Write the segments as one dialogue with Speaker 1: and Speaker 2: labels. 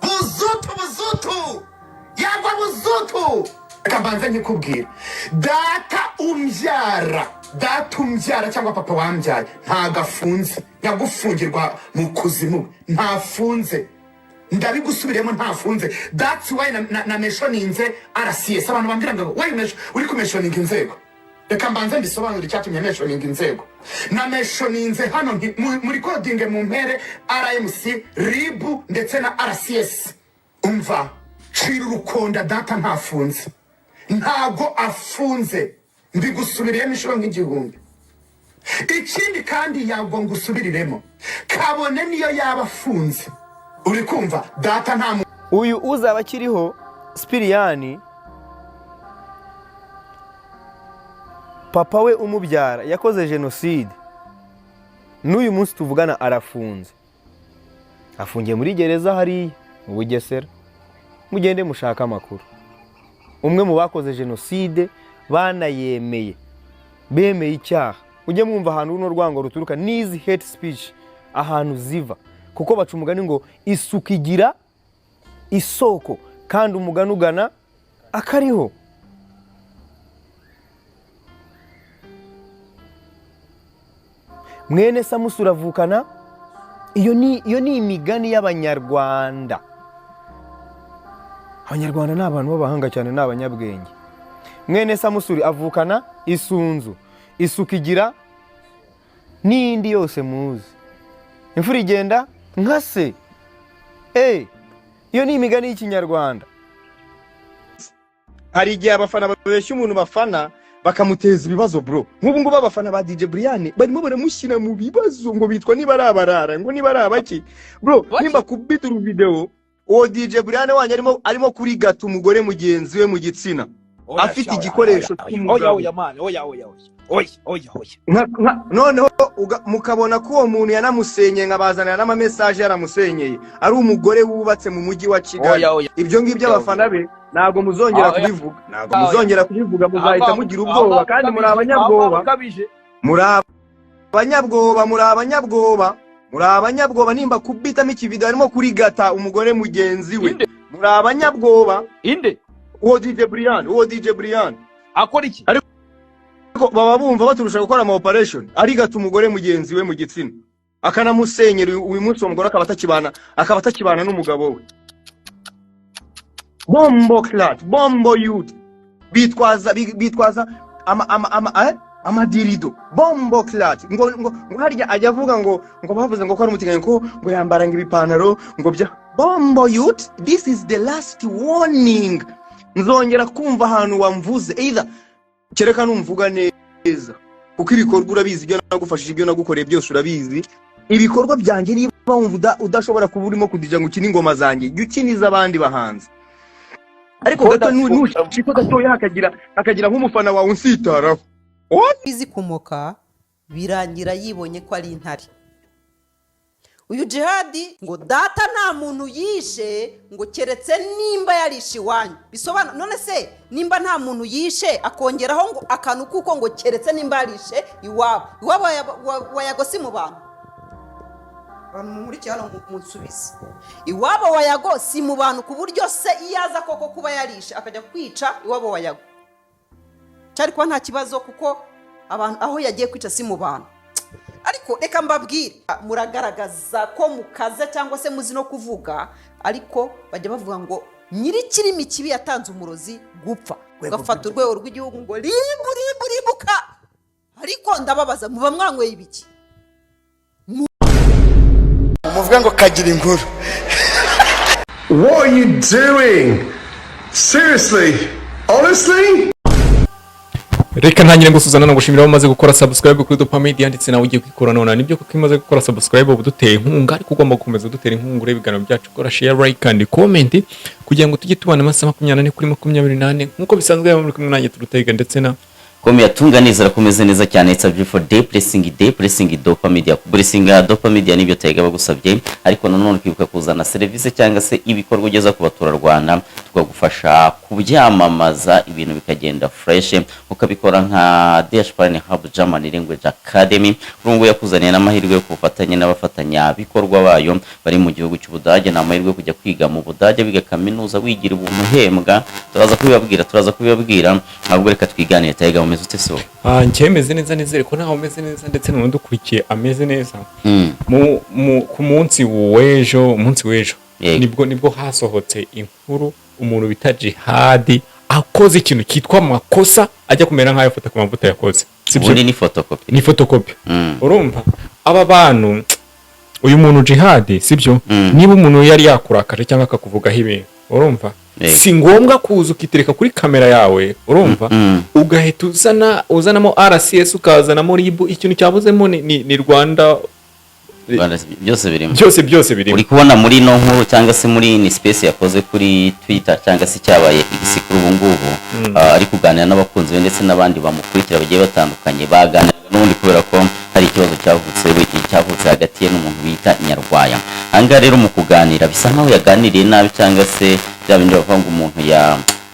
Speaker 1: buzutu yagwa buzutu. Kabanza nyikubwira data umbyara cyangwa papa wambyaye ntagafunze, yagufungirwa mu kuzimu ntafunze, ndabigusubiremo ntafunze. That's why na mentioninze RCS. Abantu bambwira ngo why uri ku mentioning inzego. Reka mbanze mbisobanura icyatumye mentioning inzego. Na mentioninze hano muri coding mu mpere RMC, RIB ndetse na RCS. Umva cira urukonda data ntafunze, ntago afunze, mbigusubiriyemo inshuro nk'igihumbi. Ikindi kandi yagwa ngusubiriremo kabone niyo yaba afunze, uri kumva data nta
Speaker 2: uyu uzaba akiriho Sipiriyani, papa we umubyara yakoze jenoside, n'uyu munsi tuvugana arafunze, afungiye muri gereza hariya mu Bugesera. Mugende mushaka amakuru. Umwe mu bakoze jenoside banayemeye, bemeye icyaha. Ujye mwumva ahantu runo rwango ruturuka, n'izi hate speech ahantu ziva, kuko baca umugani ngo isuka igira isoko kandi umugani ugana akariho. Mwene Samusi uravukana, iyo ni imigani y'Abanyarwanda. Abanyarwanda ni abantu b'abahanga cyane, ni abanyabwenge. Mwene Samusuri avukana isunzu, isuka igira n'indi yose muzi, imfura igenda nka se. Iyo ni imigani y'Ikinyarwanda. Hari igihe abafana babeshya umuntu bafana bakamuteza ibibazo bro. Nk'ubu ngubu abafana ba DJ Brian barimo baramushyira mu bibazo ngo bitwa niba ari abarara, ngo niba ari abaki bro. Nimba kubita uru video uwo DJ Brian wanyu arimo kurigata umugore mugenzi we mu gitsina, afite igikoresho cy'umugabo. Noneho mukabona ko uwo muntu yanamusenye, nkabazanira n'ama message yaramusenyeye, ari umugore wubatse mu mujyi wa Kigali. Ibyo ngibyo abafana be ntago muzongera kubivuga, muzahita mugira ubwoba, kandi muri abanyabwoba. Nimba kubitamo ikivido arimo kurigata umugore mugenzi we, muri abanyabwoba. Uwo DJ Brian
Speaker 3: akora iki?
Speaker 1: Ariko baba bumva baturusha gukora ama operation, arigata umugore mugenzi we mu gitsina, akanamusenyera. Uyu munsi umugore akaba atakibana n'umugabo we. Bombo clat, bombo youth, bitwaza amadirido, bombo clat. Ngo harya ajya avuga ngo bavuze ngo ko ari umutinganye, ngo yambaranga ibipantaro ngo bya bombo youth. This is the last warning. Nzongera kumva ahantu wamvuze, either kereka numvuga neza, kuko ibikorwa urabizi, ibyo nagufashije, ibyo nagukoreye byose urabizi. Ibikorwa byanjye niba wumva udashobora kuba urimo kudija ngo ukine ingoma zanjye, jya ukiniza abandi bahanzi. Ariko gato nushiko gatoya hakagira nk'umufana wawe unsitaraho
Speaker 4: izi kumoka birangira yibonye ko ari intare. Uyu Jihadi ngo data nta muntu yishe ngo keretse nimba yarishe iwanyu. Bisobanura none se nimba nta muntu yishe akongeraho ngo akantu kuko ngo keretse nimba yarishe iwabo wayagosi mu bantu. Abantu muri cyano munsubize, iwabo wayagosi mu bantu ku buryo se iyaza koko kuba yarishe akajya kwica iwabo wayago cyari kwa nta kibazo, kuko abantu aho yagiye kwica si mu bantu. Ariko reka mbabwire, muragaragaza ko mukaza cyangwa se muzi no kuvuga, ariko bajya bavuga ngo nyiri kirimi kibi yatanze umurozi gupfa, gafata urwego rw'igihugu ngo rimbuka. Ariko ndababaza, muba mwanyweye ibiki?
Speaker 1: Muvuga ngo kagira inkuru.
Speaker 5: What are you doing? Seriously? Honestly?
Speaker 6: Reka ntangire ngusuzana no gushimira bamaze gukora subscribe kuri Dopa Media, ndetse nawe ugiye kwikora none nibyo kuko imaze gukora subscribe ubu duteye inkunga, ariko ugomba gukomeza dutera inkunga ure ibiganiro byacu, kora share, like and comment kugira ngo tujye tubana amasaha 24 kuri 28 nkuko bisanzwe muri kumwe nanjye turutega, ndetse na
Speaker 7: Komi yatunganiza rakomeze neza cyane. It's a beautiful day, pressing Dopa Media. Blessing Dopa Media nibyo tayega bagusabye, ariko nanone kwibuka kuzana service cyangwa se ibikorwa ugeza ku batura Rwanda tukagufasha kubyamamaza ibintu bikagenda fresh, ukabikora nka Diaspora Hub German Language Academy. Urungu yakuzaniye n'amahirwe yo kufatanya n'abafatanya bikorwa bayo bari mu gihugu cy'Ubudage, n'amahirwe yo kujya kwiga mu Budage, biga kaminuza, wigira ubuntu hembwa. Turaza kubibabwira ahubwo reka twiganire. Tayiga umeze ute so?
Speaker 6: Njye meze neza, nizere ko nawe umeze neza ndetse n'udukurikiye ameze neza. Ku munsi w'ejo nibwo hasohotse inkuru umuntu bita Jihad akoze ikintu kitwa amakosa ajya kumera nk'ayo afata ku mavuta yakoze.
Speaker 7: Sibyo ni
Speaker 6: photocopy. Urumva aba bantu uyu muntu Jihad sibyo, niba umuntu yari yakurakaje cyangwa akakuvugaho ibintu, urumva si ngombwa kuza ukitereka kuri kamera yawe, urumva ugahita uzanamo RCS ukazanamo RIB. Ikintu cyabuzemo ni Rwanda byose birimo.
Speaker 7: Uri kubona muri no nkuru cyangwa se muri ni space yakoze kuri Twitter cyangwa se cyabaye igisikuru ubu ngubu, ari kuganira n'abakunzi be ndetse n'abandi bamukurikira bagiye batandukanye, baganira n'ubundi kubera ko hari ikibazo cyavutse hagati ye n'umuntu bita Nyarwaya. Anga rero mu kuganira bisa nkaho yaganiriye nabi cyangwa se byabindi bavuga ngo umuntu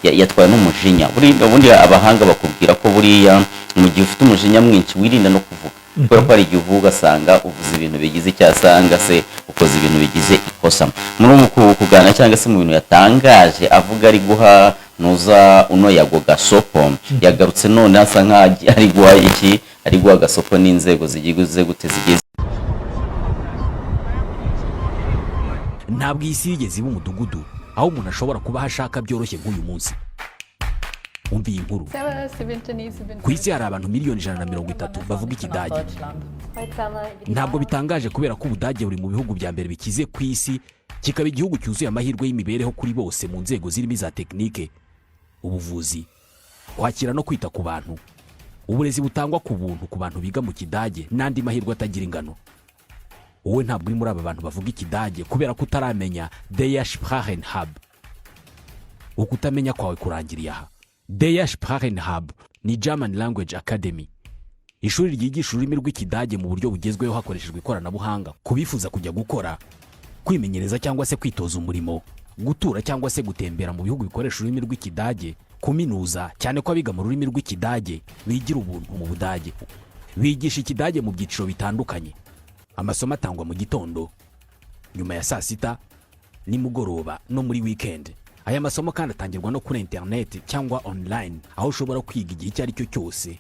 Speaker 7: yatwaye n'umujinya. Ubundi abahanga bakubwira ko buriya mu gihe ufite umujinya mwinshi wirinda no kuvuga, kubera ko hari igihe uvuga asanga uvuze ibintu bigize icyasanga se ukoze ibintu bigize ikosa. Muri ubu kuganira cyangwa se mu bintu yatangaje avuga ari guha nuza uno Yago Gasopo, yagarutse none asa nkaho ari guha Gasopo n'inzego zigize gute zigize.
Speaker 3: Ntabwo isi yigeze iba umudugudu aho umuntu ashobora kuba hashaka byoroshye nk'uyu munsi. Umva iyi nkuru. Ku isi hari abantu miliyoni 130 bavuga ikidage. Ntabwo bitangaje kubera ko Ubudage buri mu bihugu bya mbere bikize ku isi, kikaba igihugu cyuzuye amahirwe y'imibereho kuri bose mu nzego zirimo za tekinike, ubuvuzi, kwakira no kwita ku bantu, uburezi butangwa ku buntu ku bantu biga mu Kidage n'andi mahirwe atagira ingano. Wowe ntabwo uri muri aba bantu bavuga ikidage kubera ko utaramenya Der Sprachenhub. Ukutamenya kwawe kurangiriye aha. Der Sprachenhub ni German Language Academy, ishuri ryigisha ururimi rw'ikidage mu buryo bugezweho hakoreshejwe ikoranabuhanga. Kubifuza kujya gukora, kwimenyereza cyangwa se kwitoza umurimo, gutura cyangwa se gutembera mu bihugu bikoresha ururimi rw'ikidage, kuminuza, cyane ko abiga mu rurimi rw'ikidage bigira ubuntu mu Budage. Bigisha ikidage mu byiciro bitandukanye. Amasomo atangwa mu gitondo, nyuma ya saa sita, nimugoroba no muri weekend. Aya masomo kandi atangirwa no kuri internet cyangwa online, aho ushobora kwiga igihe icyo ari cyo cyose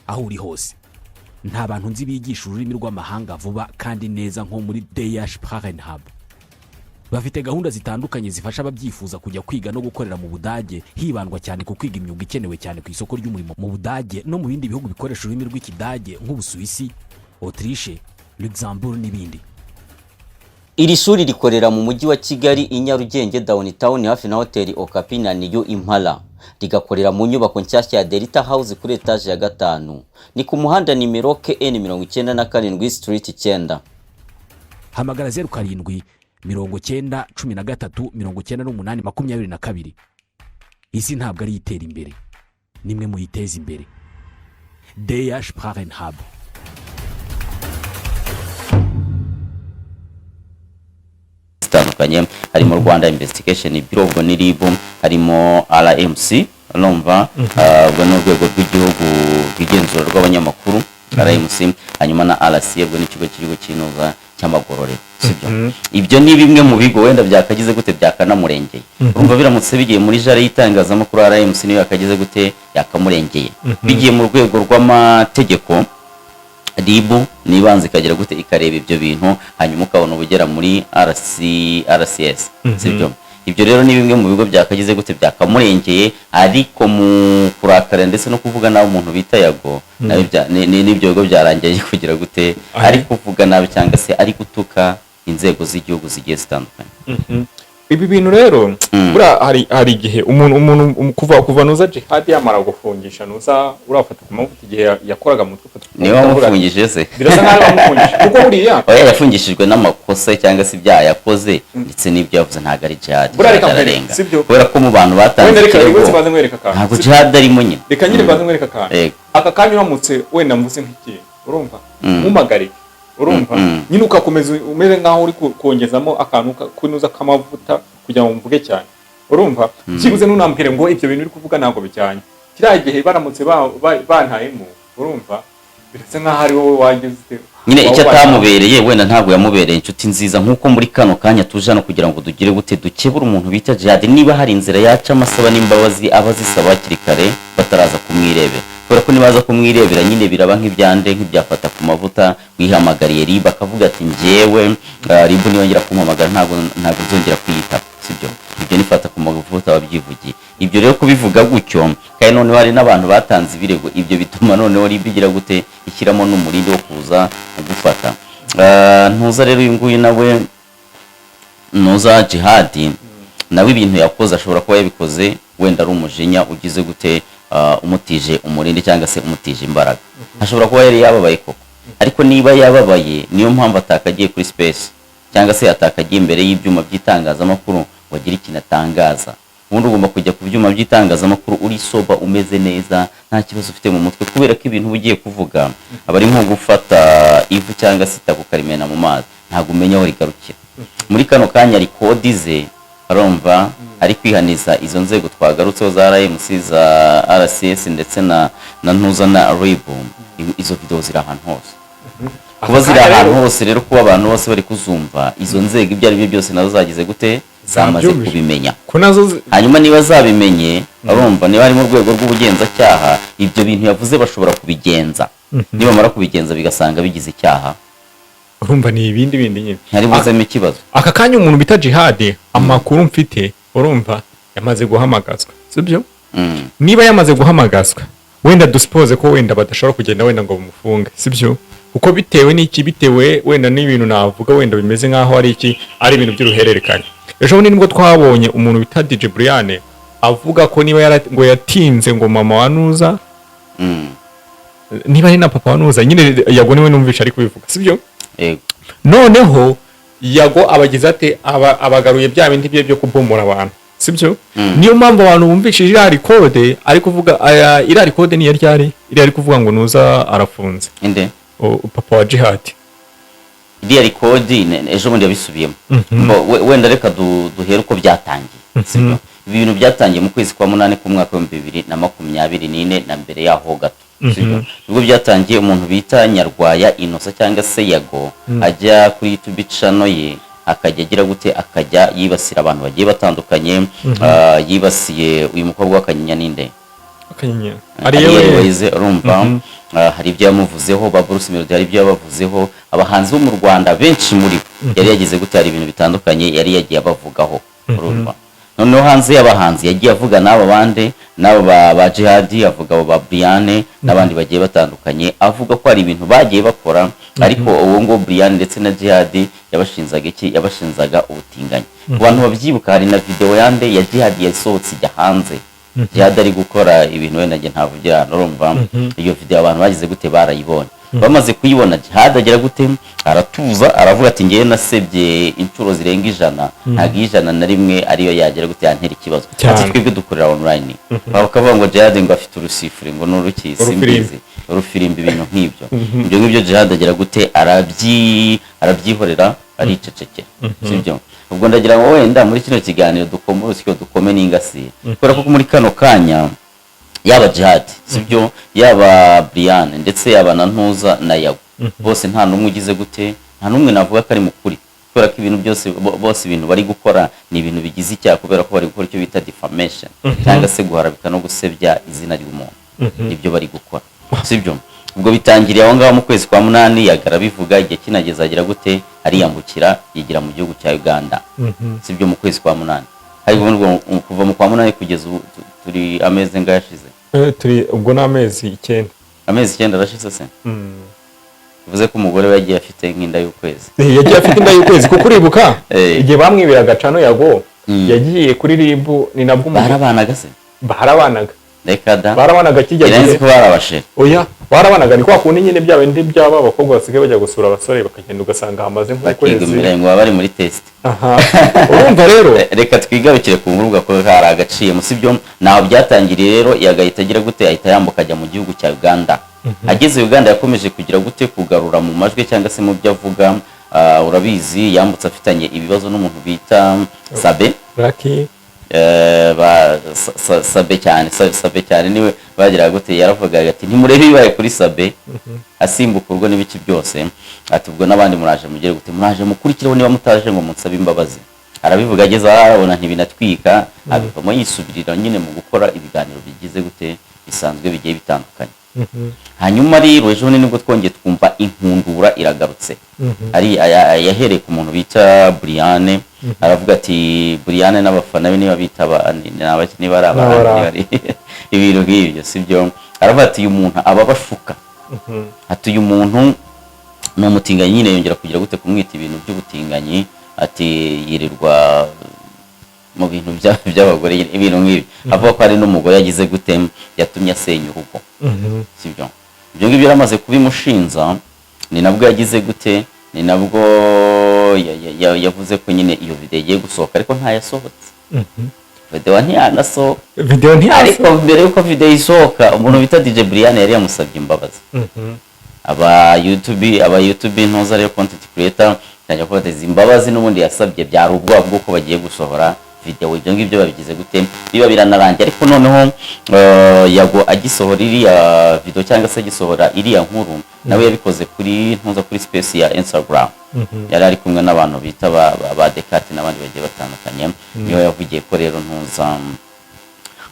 Speaker 3: aho uri hose. Nta bantu nzi bigisha ururimi rw'amahanga vuba kandi neza nko muri Der Sprachenhub. Bafite gahunda zitandukanye zifasha ababyifuza kujya kwiga no gukorera mu Budage, hibandwa cyane ku kwiga imyuga ikenewe cyane ku isoko ry'umurimo mu Budage no mu bindi bihugu bikoresha ururimi rw'ikidage nk'Ubusuwisi, Autriche, Luxembourg n'ibindi.
Speaker 7: Iri shuri rikorera mu mujyi wa Kigali i Nyarugenge downtown hafi na hoteli Okapi na Niyo Impala. Rigakorera mu nyubako nshyashya ya Delta House kuri etage ya 5. Ni ku muhanda nimero KN97 Street 9.
Speaker 3: Hamagara 07 90 13 98 22. Isi ntabwo ari itera imbere, nimwe mu yiteza imbere. Der Sprachenhub.
Speaker 7: Tandukanye harimo Rwanda Investigation Bureau, ubwo ni RIB, harimo RMC, urumva ubwo ni urwego rw'igihugu rw'igenzura rw'abanyamakuru RMC, hanyuma na RC, ubwo ni ikigo cy'inoza cy'amagororero. Sibyo ibyo ni bimwe mu bigo wenda byakagize gute byakanamurengeye. Urumva biramutse bigiye muri jare y'itangazamakuru RMC niyo yakagize gute yakamurengeye. Bigiye mu rwego rw'amategeko RIB nibanze ikagera gute ikareba ibyo bintu, hanyuma ukabona ubugera muri RCS. Sibyo ibyo rero ni bimwe mu bigo byakagize gute byakamurengeye, ariko mu kurakara ndetse no kuvuga nawe umuntu bita Yago n'ibyo bigo byarangiye kugira gute ari kuvuga nabi cyangwa se ari gutuka inzego z'igihugu zigiye zitandukanye.
Speaker 6: Ibi bintu rero bura hari igihe umuntu kuva nuza Jihad yamara gufungisha nuza urafata ku mavuta igihe yakoraga mu twufata.
Speaker 7: Niwe wamufungishije se?
Speaker 6: Birasa nkaho bamufungishije kuko buriya
Speaker 7: yafungishijwe n'amakosa cyangwa se ibyaha yakoze ndetse n'ibyo yavuze ntago ari Jihad.
Speaker 6: Burarenga sibyo
Speaker 7: kubera ko mu bantu batanze ntabwo Jihad arimo nyine.
Speaker 6: Reka nyine baze mwereka kandi aka kanya uramutse wenda mvuze nk'iki urumva mumagari urumva nyine ukakomeza umeze nkaho uri kongezamo akantu kunuza kamavuta kugira ngo mvuge cyane urumva kibuze nunambwire ngo ibyo bintu uri kuvuga ntabwo bijyanye kiriya gihe baramutse bantayemo urumva biretse nk'aho ari wowe wagize
Speaker 7: nyine icyo atamubereye wenda ntabwo yamubereye inshuti nziza nk'uko muri kano kanya tuje hano kugira ngo dugire gute dukebura umuntu bita Jihad niba hari inzira yaca amasaba n'imbabazi abazisaba hakiri kare bataraza kumwirebera kubera ko nibaza kumwirebera nyine biraba nk'ibyande nk'ibyafata ku mavuta wihamagariye riba akavuga ati njyewe ribu niyongera kumpamagara ntabwo nzongera kwiyitaba sibyo ibyo nifata ku mavuta wabyivugiye ibyo rero kubivuga gutyo kandi noneho hari n'abantu batanze ibirego ibyo bituma noneho ribu igira gute ishyiramo n'umurindi wo kuza gufata ntuza rero uyu nguyu nawe ntuza Jihad nawe ibintu yakoze ashobora kuba yabikoze wenda ari umujinya ugize gute umutije umurindi cyangwa se umutije imbaraga ashobora kuba yari yababaye koko ariko niba yababaye niyo mpamvu atakagiye kuri space cyangwa se atakagiye imbere y'ibyuma by'itangazamakuru ngo agire ikintu atangaza ubundi ugomba kujya ku byuma by'itangazamakuru uri soba umeze neza nta kibazo ufite mu mutwe kubera ko ibintu ugiye kuvuga aba ari nko gufata ivu cyangwa se itaka ukarimena mu mazi ntabwo umenya aho rigarukira muri kano kanya ari kodi ze arumva ari kwihaniza izo nzego twagarutseho za RMC za RCS ndetse na ntuza na RIB izo video ziri ahantu hose kuba ziri ahantu hose rero kuba abantu bose bari kuzumva izo nzego ibyo ari byo byose nazo zagize gute zamaze kubimenya hanyuma niba zabimenye arumva niba ari mu rwego rw'ubugenzacyaha ibyo bintu yavuze bashobora kubigenza niba mara kubigenza bigasanga bigize icyaha
Speaker 6: urumva ni ibindi nyine
Speaker 7: ntari buzemo ikibazo
Speaker 6: aka kanya umuntu bita Jihad amakuru mfite urumva yamaze guhamagazwa sibyo niba yamaze guhamagazwa wenda duspose ko wenda badashobora kugenda wenda ngo bumufunge sibyo uko bitewe n'iki bitewe wenda n'ibintu navuga wenda bimeze nkaho ari iki ari ibintu by'uruhererekanye ejo bundi nibwo twabonye umuntu bita DJ Brian avuga ko niba ngo yatinze ngo mama wa Nuza niba ari na papa wa Nuza nyine Yago niwe numvisha ari kubivuga sibyo noneho Yago abagize ate abagaruye bya bindi byo kubomora abantu sibyo niyo mpamvu abantu bumvishije iriya record ari kuvuga iriya record ni yari ari kuvuga ngo Nuza arafunze
Speaker 7: inde
Speaker 6: papa wa Jihad
Speaker 7: iriya record ejo bundi yabisubiyemo wenda reka duhere uko byatangiye sibyo ibintu byatangiye mu kwezi kwa 8 ku mwaka wa 2024 na mbere yaho gato sibyo ubwo byatangiye umuntu bita Nyarwaya Innocent cyangwa se Yago ajya kuri YouTube channel ye akajya agira gute akajya yibasira abantu bagiye batandukanye yibasiye uyu mukobwa w'Akanyinya ninde
Speaker 6: Akanyinya
Speaker 7: ariwe urumva hari ibyo yamuvuzeho ba Bruce Melody hari ibyo yabavuzeho abahanzi bo mu Rwanda benshi muri yari yagize gute hari ibintu bitandukanye yari yagiye abavugaho urumva noneho hanze y'abahanzi yagiye avuga n'aba bande n'abo ba Jihad avuga abo ba Brian n'abandi bagiye batandukanye avuga ko hari ibintu bagiye bakora ariko uwo ngo Brian ndetse na Jihad yabashinzaga iki yabashinzaga ubutinganyi abantu babyibuka hari na video yande ya Jihad yasohotse ijya hanze Jihad ari gukora ibintu wenda nge ntavugira urumva iyo video abantu bagize gute barayibonye bamaze kuyibona Jihad agira gute aratuza aravuga ati ngiye nasebye inshuro zirenga 100 ntabwo 101 ariyo yagira gute yantera ikibazo ati twebwe dukorera online bakavuga ngo Jihad ngo afite urusifuri ngo n'uruki simbizi urufirimbi ibintu nk'ibyo ibyo ngibyo Jihad agira gute arabyihorera aricecekera sibyo ubwo ndagira ngo wenda muri kino kiganiro dukome n'ingasi kubera ko muri kano kanya yaba Jihad sibyo yaba Brian ndetse yaba na Ntuza na Yago bose nta numwe ugize gute nta numwe navuga ko ari mukuri kubera ko ibintu byose bose ibintu bari gukora ni ibintu bigize icyaha kubera ko bari gukora icyo bita defamation cyangwa se guharabika no gusebya izina ry'umuntu ibyo bari gukora sibyo ubwo bitangiriye aho ngaho mu kwezi kwa 8 Yagara bivuga igihe kinageze agira gute ariyambukira yigira mu gihugu cya Uganda sibyo mu kwezi kwa 8 ariko kuva mu kwa 8 kugeza turi amezi ngayashize
Speaker 6: turi ubwo n'amezi 9
Speaker 7: amezi 9 arashize se bivuze ko umugore we yagiye afite nk'inda y'ukwezi
Speaker 6: yagiye afite inda y'ukwezi kuko uribuka igihe bamwibiraga cano Yago yagiye kuri RIB ni nabwo
Speaker 7: barabanaga se
Speaker 6: barabanaga
Speaker 7: Dekada
Speaker 6: barabanaga kijya
Speaker 7: gihe ko barabashe
Speaker 6: oya barabanaga ni kwa kundi nyine bya bindi byaba abakobwa basigaye bajya gusura abasore bakagenda ugasanga hamaze nk'ukwezi
Speaker 7: ngo bari muri test
Speaker 6: urumva rero
Speaker 7: reka twigarukire ku nkuru ko hari agaciye musibyo naho byatangiriye rero yagahita agira gute ahita yambuka ajya mu gihugu cya Uganda ageze Uganda yakomeje kugira gute kugarura mu majwi cyangwa se mu byo avuga urabizi yambutse afitanye ibibazo n'umuntu bita Sabe Sabe cyane niwe bagira gute yaravugaga ati ntimurebe bibaye kuri Sabe asimbuka urwo n'ibiki byose ati ubwo n'abandi muraje mugere gute muraje mukurikiraho niba mutaje ngo munsabe imbabazi arabivuga ageze arabona ntibinatwika abivamo yisubirira nyine mu gukora ibiganiro bigize gute bisanzwe bigiye bitandukanye hanyuma rero ejo nibwo twongeye twumva inkundura iragarutse ari yahereye ku muntu bita Brianne aravuga ati Brianne n'abafana be niba bitaba niba ari abandi ibintu nk'ibyo sibyo aravuga ati uyu muntu aba bashuka ati uyu muntu ni umutinganyi nyine yongera kugira gute kumwita ibintu by'ubutinganyi ati yirirwa mu bintu by'abagore ibintu nk'ibi avuga ko ari n'umugore yagize gute yatumye asenya urugo sibyo ibyo ngibyo yaramaze kubimushinza ni nabwo yagize gute ni nabwo yavuze ko nyine iyo video igiye gusohoka ariko ntayasohotse video ntiyanasohoka ariko mbere yuko video isohoka umuntu bita DJ Brian yari yamusabye imbabazi aba YouTube ntuza rero content creator cyangwa ko bateze imbabazi n'ubundi yasabye byari ubwoba bw'uko bagiye gusohora video ibyo ngibyo babigize gute biba biranarangiye ariko noneho yago agisohora iriya video cyangwa se agisohora iriya nkuru nawe yabikoze kuri ntuza kuri space ya Instagram yari ari kumwe n'abantu bita ba Descartes n'abandi bagiye batandukanye niyo yavugiye ko rero ntuza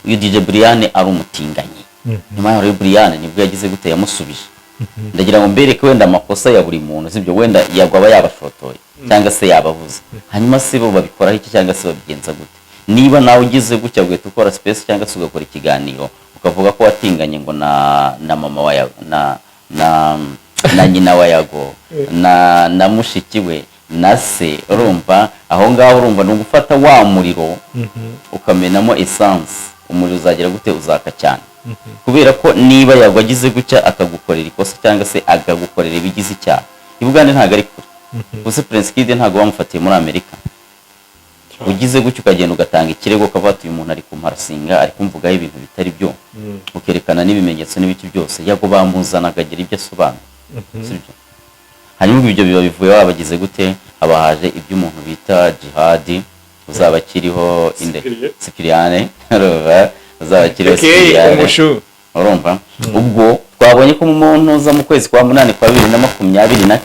Speaker 7: uyu DJ Brian ari umutinganyi nyuma ya Brian nibwo yagize gute yamusubije ndagira ngo mbereke wenda amakosa ya buri muntu sibyo wenda yagwaba yabashotoye cyangwa se yabavuze hanyuma se bo babikoraho iki cyangwa se babigenza gute niba nawe ugize gutya ugahita ukora space cyangwa se ugakora ikiganiro ukavuga ko watinganye ngo na mama wa na nyina wa Yago na mushiki we na se urumva aho ngaho urumva no gufata wa muriro ukamenamo essence umuriro uzagera gute uzaka cyane kubera ko niba yagwagize gutya akagukorera ikosa cyangwa se agagukorera ibigize icyaha ibugande ntago ari kure gusa Prince Kid ntago bamufatiye muri Amerika ugize gutya ukagenda ugatanga ikirego ukavata uyu muntu ari kumparasinga ari kumvugaho ibintu bitari byo ukerekana n'ibimenyetso n'ibiki byose yago bamuzana akagira ibyo asobanura sibyo hanyuma ibyo biba bivuye wabagize gute abahaje iby'umuntu bita Jihad uzaba kiriho inde Cypriane uzaba kiriho Cypriane urumva ubwo twabonye ko mu muntu za mu kwezi kwa 8 kwa 2024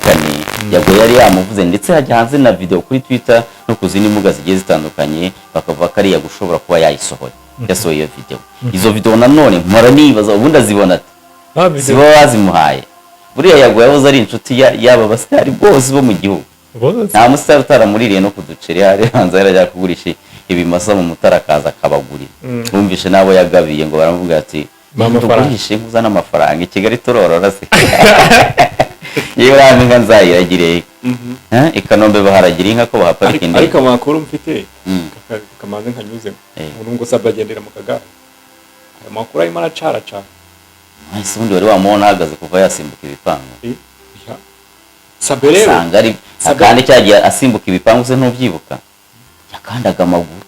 Speaker 7: yago yari yamuvuze ndetse hajya hanze na video kuri Twitter no kuzindi mbuga zigiye zitandukanye bakavuga ko ari yagushobora kuba yayisohoye yasohoye iyo video izo video nanone mpora nibaza ubundi azibona sibo bazimuhaye buriya yago yavuze ari inshuti yaba basitari bose bo mu gihugu nta musitari utaramuririye no kuduceri hari hanze yarajya kugurisha ibimasa mu mutara kaza kabagurira bumvishe nabo yagabiye ngo baravuga ati bamufarishe nkuzana amafaranga i Kigali turorora se yewe raminga nzayiragire Ikanombe baharagira inka ko bahaparika indi
Speaker 6: ariko amakuru mfite kamaze nkanyuze urungo sabagendera mu kagara amakuru arimo aracara
Speaker 7: ese undi wari wamubona ahagaze kuva yasimbuka ibipangu
Speaker 6: Saberero
Speaker 7: sangari akandi cyagiye asimbuka ibipangu se ntubyibuka yakandaga amaguru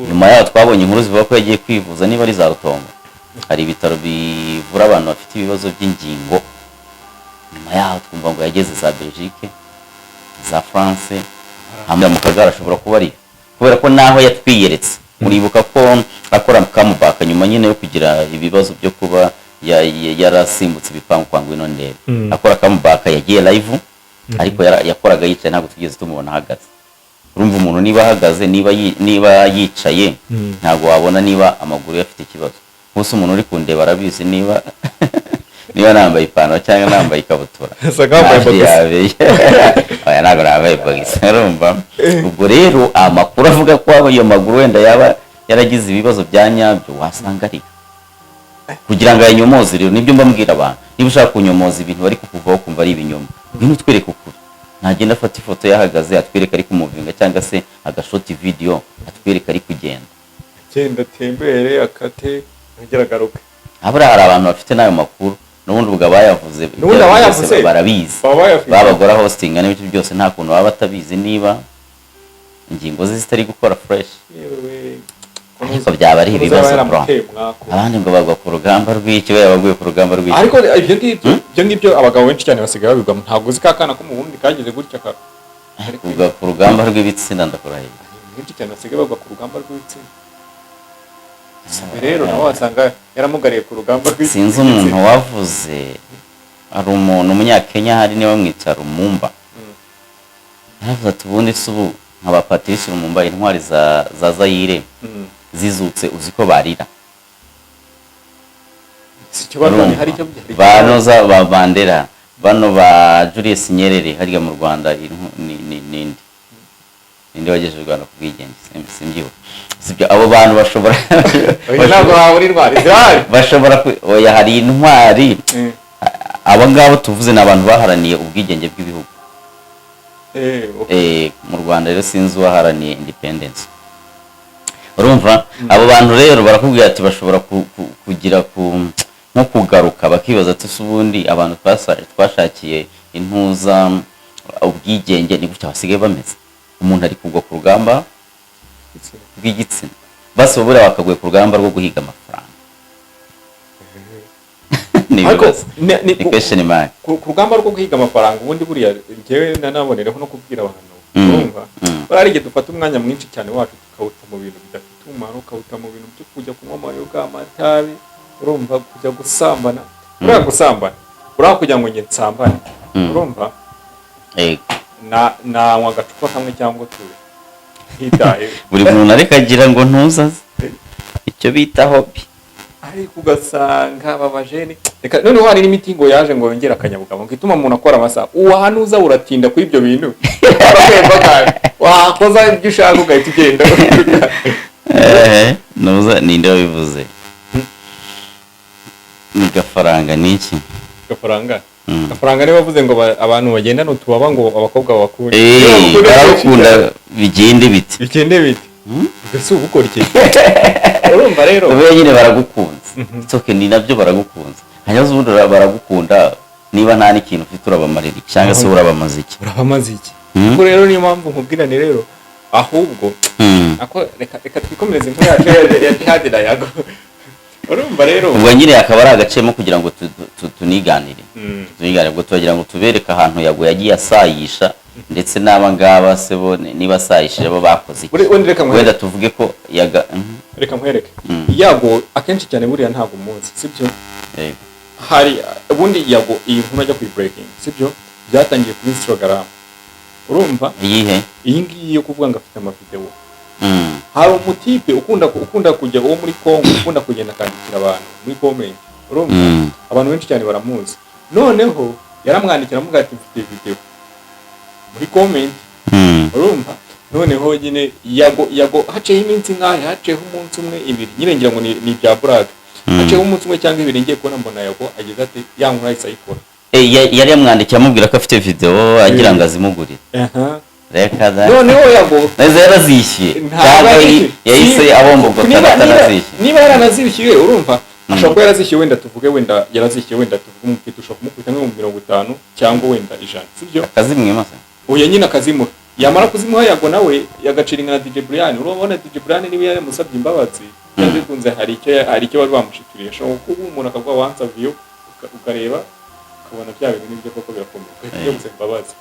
Speaker 7: nyuma yaho twabonye inkuru zivuga ko yagiye kwivuza niba ari za Rutongo hari ibitaro bivura abantu bafite ibibazo by'ingingo nyuma yaho twumva ngo yageze za Belgique za France hamwe mu Kagara ashobora kuba ari kubera ko naho yatwiyeretse muribuka ko akora comeback nyuma nyine yo kugira ibibazo byo kuba yarasimbutse ibipangu kwa Ngwino Ndebe akora comeback yagiye live ariko yakoraga yicaye ntabwo tugeze tumubona ahagaze urumva umuntu niba ahagaze niba yicaye ntabwo wabona niba amaguru afite ikibazo gusa umuntu uri kundeba arabizi niba nambaye ipantaro cyangwa nambaye ikabutura oya ntabwo nambaye box urumva ubwo rero amakuru avuga ko iyo maguru wenda yaba yaragize ibibazo bya nyabyo wasanga ari kugira ngo ayanyomoze rero nibyo mbambwira abantu niba ushaka kunyomoza ibintu bari kukuvaho kumva ari ibinyoma ngwino utwereke ukuri ntagenda afata ifoto yahagaze atwereka ari kumuvinga cyangwa se agashoti video atwereka ari kugenda
Speaker 6: agenda tembere akate ngeragaruka
Speaker 7: abura hari abantu bafite nayo makuru n'ubundi ubwo abayavuze barabizi babagora hosting n'ibyo byose nta kuntu baba batabizi niba ingingo ze zitari gukora fresh ariko byaba ari ibibazo bro abandi ngo bagwa ku rugamba rw'iki baguye ku rugamba rw'iki
Speaker 6: ariko ibyo ngibyo abagabo benshi cyane basigaye babigwamo ntabwo uzi kakana ko mu bundi kagize gutya
Speaker 7: ariko ku rugamba rw'ibitsina ndakurahiye
Speaker 6: benshi cyane basigaye bagwa ku rugamba rw'ibitsina. Sabe rero nawe wasanga yaramugariye ku rugamba rw'ibitsina.
Speaker 7: Sinzi umuntu wavuze ari umuntu umunyakenya hari niwe bamwita Lumumba. Yaravuze ati ubundi se ubu nk'aba Patrice Lumumba intwari za Zaire zizutse uziko barira.
Speaker 6: Sikibarwanye hari cyo byari.
Speaker 7: Bano za ba Bandera, bano ba Julius Nyerere hariya mu Rwanda ninde wagejeje u Rwanda kubwigenge simbiho. Sibyo abo bantu bashobora
Speaker 6: ntabwo habura intwari zirahari.
Speaker 7: Bashobora oya hari intwari. Abo ngabo tuvuze n'abantu baharaniye ubwigenge bw'ibihugu. Mu Rwanda rero sinzi waharaniye independence. Urumva abo bantu rero barakubwira ati bashobora kugira nko kugaruka bakibaza ati ubundi abantu twashakiye intuza ubwigenge ni gutya basigaye bameze. Umuntu ari kugwa ku rugamba bw'igitsina basi babura bakaguye ku rugamba rwo guhiga amafaranga. Ni question mark.
Speaker 6: Ku rugamba rwo guhiga amafaranga ubundi buriya ngewe nanabonereho no kubwira abantu. Urumva bari igihe dufata umwanya mwinshi cyane wacu tukawuta mu bintu bidafite umumaro, ukawuta mu bintu byo kujya kunywa amayoga, amatabi, urumva kujya gusambana. Uriya gusambana uriya kugira ngo njye nsambane, urumva nanywa agacupa kamwe cyangwa tubiri hitaye.
Speaker 7: Buri muntu ariko agira ngo ntuzaze icyo bita hobby.
Speaker 6: Ariko ugasanga babajeni reka noneho hari n'imiti ngo yaje ngo yongera akanyabugabo ngo ituma umuntu akora amasaha uwahanuza uratinda kuri ibyo bintu wakoza ibyo ushaka ugahita ugenda.
Speaker 7: Nuza ninde wabivuze? Ni Gafaranga niki? Gafaranga niba bavuze ngo abantu bagenda n'utubaba ngo abakobwa bakunda. Barakunda bigende biti.
Speaker 6: Ese ubukora iki? Urumva rero
Speaker 7: ubu nyine baragukunze. Soke ni nabyo baragukunze. Hanyaze ubundi baragukunda niba nta n'ikintu ufite urabamarira cyangwa se urabamaze iki. Kuko rero niyo mpamvu nkubwirane rero ahubwo ako reka twikomereze nk'uko yaje ya Jihad na Yago. Urumva rero ubwo nyine akaba ari agacemo kugira ngo tuniganire. Tuniganire ubwo tugira ngo tubereke ahantu Yago yagiye asayisha ndetse n'aba ngaba se bo niba asayishije abo bakoze iki. Wenda tuvuge ko Yaga
Speaker 6: reka nkwereke Yago akenshi cyane buriya ntabwo umunsi sibyo. Hari ubundi Yago iyi nkuru ajya kuri breaking sibyo byatangiye kuri Instagram. Urumva
Speaker 7: iyi
Speaker 6: ngiyi yo kuvuga ngo afite amavideo. Hari umutipe ukunda kujya uwo muri Kongo ukunda kugenda akandikira abantu muri comment. Urumva abantu benshi cyane baramuzi. Noneho yaramwandikira amuga ati mfite video muri comment. Urumva noneho nyine Yago haceho iminsi nkahe haceho umunsi umwe ibiri nyine ngira ngo ni bya brag. Haceho umunsi umwe cyangwa ibiri ngiye kubona mbona Yago ageze ati yankura isayikora.
Speaker 7: Yari yamwandikiye amubwira ko afite video agira ngo azimugurire. Reka da.
Speaker 6: Noneho Yago
Speaker 7: neze yarazishyuye. Cyangwa yahise abombogo taratazishyuye.
Speaker 6: Niba yaranazishyuye urumva ashobora kuba yarazishyuye wenda tuvuge wenda yarazishyuye wenda tuvuge umukiti ushobora kumukubita nko mu 50 cyangwa wenda 100 sibyo.
Speaker 7: Akazimwe mase.
Speaker 6: Oya nyine akazimuha. Yamara kuzimuha Yago nawe yagaciringa na DJ Brian. Urabona DJ Brian niba yaramusabye imbabazi cyangwa ikunze hari icyo bari bamushikiriye. Ashobora kuba umuntu akavuga wansaviyo ukareba ukabona bya bintu nibyo koko birakomeye. Yo gusaba imbabazi.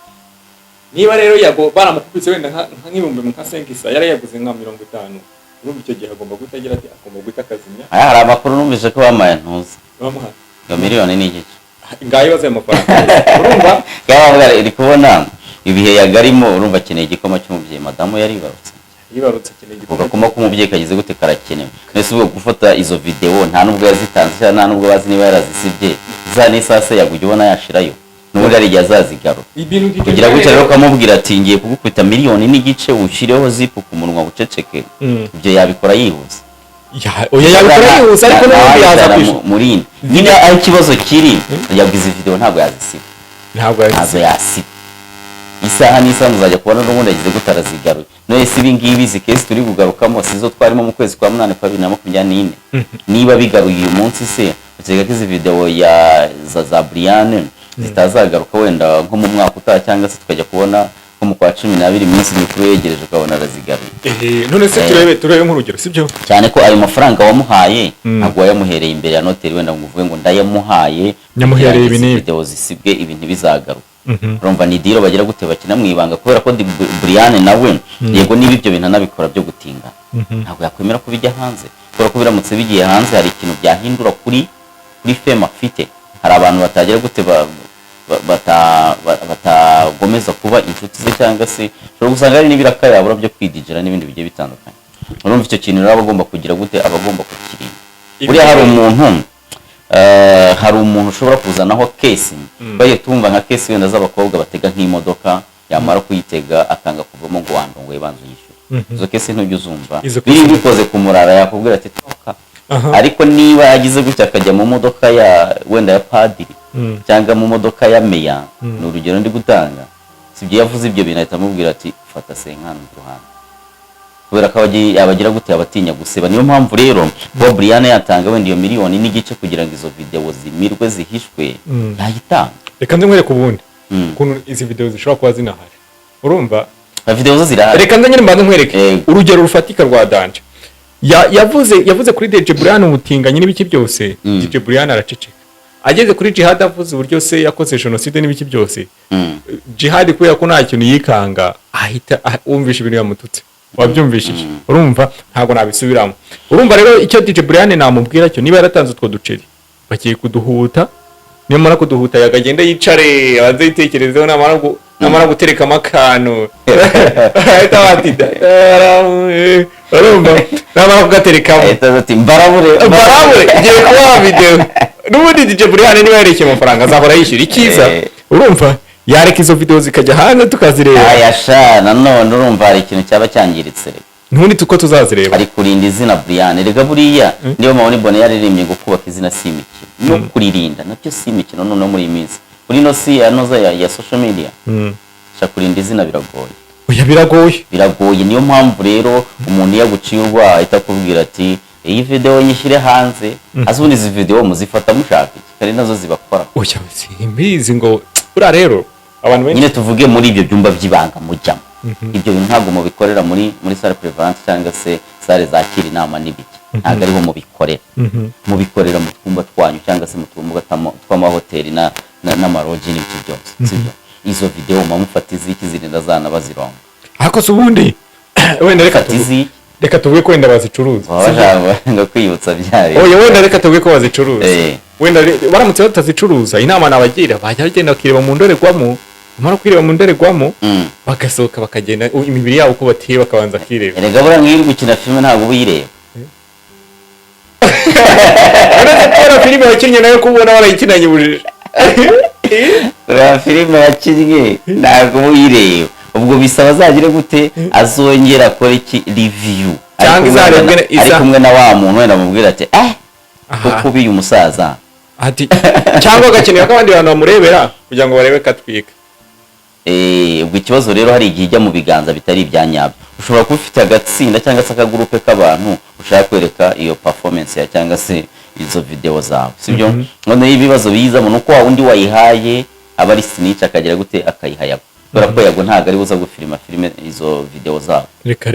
Speaker 6: Niba rero Yago baramukubise wenda nk'ibihumbi nka 5 yari yaguze nka 50. Urumva icyo gihe agomba guhita ati agomba guhita akazimya.
Speaker 7: Hari amakuru numvise ko bamaye ntuzi.
Speaker 6: Bamuha.
Speaker 7: Ngo miliyoni ni igice.
Speaker 6: Ngayo baze amafaranga. Urumva?
Speaker 7: Yabaga iri kubona ibihe yagarimo urumva akeneye igikoma cy'umubyeyi madamu yaribarutse.
Speaker 6: Akeneye igikoma.
Speaker 7: Ugakoma ko umubyeyi kagize gute karakenewe. Nese ubwo gufata izo video nta nubwo yazitanze cyane nta nubwo bazi niba yarazisibye. Za n'isase Yago ubona yashirayo. N'ubundi ari yazazigaro. Kugira gutya rero kamubwira ati ngiye kugukubita miliyoni n'igice ushireho zipu ku munwa buceceke. Ibyo yabikora yihuse.
Speaker 6: Oya yabikora yihuse ariko n'ubundi yaza
Speaker 7: muri nyine aho ikibazo kiri yagize video ntabwo yazisiba. Ntabwo yasiba. Isaha n'isaha muzajya kubona n'ubundi yagize gutarazigaro. None si ibingibi zikesi turi kugarukamo sizo twarimo mu kwezi kwa 8 kwa 2024. Niba bigaruye uyu munsi se utega ko izi video ya za Brian zitazagaruka wenda nko mu mwaka utaha cyangwa se tukajya kubona nko mu kwa 12 iminsi mikuru yegereje ukabona arazigaruye.
Speaker 6: None se turebe nk'urugero sibyo
Speaker 7: cyane ko ayo mafaranga wamuhaye ntabwo wayamuhereye imbere ya noteri wenda ngo uvuge ngo ndayamuhaye
Speaker 6: nyamuhereye ibintu
Speaker 7: video zisibwe ibintu bizagaruka. urumva ni diro bagira gute bakina mu ibanga kubera ko Brian nawe yego niba ibyo bintu anabikora byo gutinga ntabwo yakwemera ko bijya hanze kubera ko biramutse bigiye hanze hari ikintu byahindura kuri fame afite hari abantu batagira gute batagomeza kuba inshuti ze cyangwa se ushobora gusanga hari n'ibiraka yabura byo kwidijira n'ibindi bigiye bitandukanye urumva icyo kintu rero abagomba kugira gute abagomba kukirinda buriya hari umuntu ushobora kuzanaho kesi baye tumva nka kesi wenda z'abakobwa batega nk'imodoka yamara kuyitega akanga kuvamo ngo wandongoye banze yishyura izo kesi ntujya uzumva biri bikoze ku murara yakubwira ati toka ariko niba yagize gutya akajya mu modoka ya wenda ya padiri cyangwa mu modoka ya meya ni urugero ndi gutanga sibyo yavuze ibyo bintu ahita amubwira ati fata senkano ku ruhande kubera ko abagira gute abatinya guseba niyo mpamvu rero Bob Brian yatanga wenda iyo miliyoni n'igice kugira ngo izo video zimirwe zihishwe yahitanga
Speaker 6: reka ndamwereka ubundi ukuntu izi video zishobora kuba zinahari urumva
Speaker 7: video zo zirahari
Speaker 6: reka ndanyine mbanze nkwereke urugero rufatika rwa Danje yavuze kuri DJ Brian umutinganye n'ibiki byose DJ Brian araceceka ageze kuri Jihad avuze uburyo se yakoze genocide n'ibiki byose Jihad kubera ko nta kintu yikanga ahita wumvisha ibintu yamututse wabyumvishije urumva ntabwo nabisubiramo urumva rero icyo DJ Brian namubwira cyo niba yaratanze utwo duceri bakiye kuduhuta niyo mara kuduhuta yagagenda yicare abanze yitekerezeho namara gutereka amakano ahita batida urumva namara kugaterekamo
Speaker 7: ahita ati mbarabure
Speaker 6: igiye kuba video n'ubundi DJ Brian niba yerekeye amafaranga azahora yishyura ikiza urumva yareka izo video zikajya hanze tukazireba
Speaker 7: ayasha nanone urumva hari ikintu cyaba cyangiritse
Speaker 6: ntundi tuko tuzazireba
Speaker 7: ari kurinda izina Brian rega buriya niyo mabone bone yaririmbye ngo kubaka izina simiki no kuririnda nabyo simiki none muri iminsi kuri no si anoza ya social media sha kurinda izina biragoye
Speaker 6: oya biragoye
Speaker 7: niyo mpamvu rero umuntu yaguciye urwa ahita kubwira ati iyi video nyishyire hanze azubundi izi video muzifata mushaka kare nazo zibakora
Speaker 6: oya simbizi ngo ura rero abantu
Speaker 7: nyine tuvuge muri ibyo byumba by'ibanga mujyamo ibyo bintu ntabwo mubikorera muri salle prévalente cyangwa se salle zakira inama n'ibiki ntabwo ariho mubikorera mu twumba twanyu cyangwa se mu twumba tw'amahoteli n'amaroji n'ibyo byose izo video mufata iziki zirinda zana bazironga
Speaker 6: ariko se ubundi wenda reka tuvuge ko wenda bazicuruza
Speaker 7: ngo kwiyutsa byari
Speaker 6: oya wenda reka tuvuge ko bazicuruza wenda baramutse batazicuruza inama nabagira bajya bagenda kireba mu ndorerwamo amara kwireba mu ndorerwamo bagasohoka bakagenda imibiri yabo uko bateye bakabanza kireba
Speaker 7: erega bura nkiri gukina filime ntabwo uyireba
Speaker 6: uretse filime wakinnye nayo kubona warayikinanye ubujiji
Speaker 7: filime wakinnye ntabwo uyireba ubwo bisaba azagire gute azongera akora iki review ari kumwe na wa muntu wenda amubwira ati kuko ubiye umusaza
Speaker 6: ati cyangwa agakenera ko abandi bantu bamurebera kugira ngo barebe katwika
Speaker 7: ubwo ikibazo rero hari igihe ijya mu biganza bitari ibyanyabyo ushobora kuba ufite agatsinda cyangwa se akagurupe k'abantu ushaka kwereka iyo performance ya cyangwa se izo video zawe sibyo none ibibazo bizamo nuko wa undi wayihaye aba ari snitch akagira gute akayihaya kubera ko yago ntago ari buza gufilima filime izo video zawe
Speaker 6: reka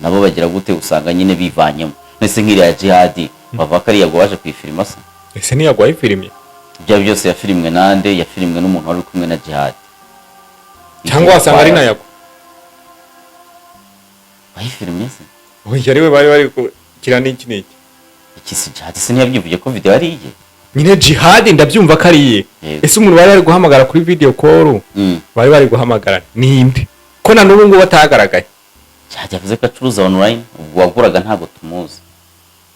Speaker 7: nabo bagira gute usanga nyine bivanyemo nese nk'iriya Jihad bava kari yago waje kwifilima se
Speaker 6: ese ni yago ayifilimiye
Speaker 7: ibyo byose yafilimwe nande yafilimwe n'umuntu wari kumwe na Jihad
Speaker 6: cyangwa wasanga ari na yago
Speaker 7: ayifilimiye se
Speaker 6: oya ariwe bari kira n'iki
Speaker 7: ikisi Jihad se ntiyabyivuye ko video ari iye
Speaker 6: nyine Jihad ndabyumva ko ari iye ese umuntu bari guhamagara kuri video call bari guhamagara ninde ko na n'ubu ngo batagaragaye
Speaker 7: Jihad yavuze ko acuruza online ubwo waguraga ntago tumuzi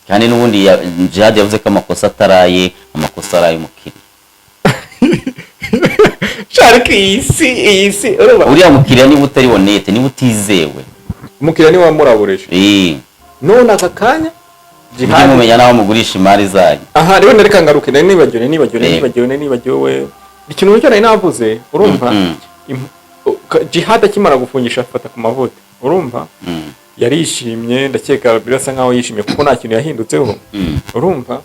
Speaker 7: kandi n'ubundi Jihad yavuze ko amakosa ataraye amakosa araye umukiriya
Speaker 6: shariki isi
Speaker 7: uriya mukiriya niba utari bonete niba utizewe
Speaker 6: umukiriya ni wamurabureje none aka kanya
Speaker 7: Jihad mumenya naho mugurisha imari zanyu
Speaker 6: aha rero reka ngaruke nibagiwe ikintu cyo nari navuze urumva Jihad akimara gufungisha afata ku mavuta urumva yarishimye ndakeka birasa nkaho yishimye kuko nta kintu yahindutseho urumva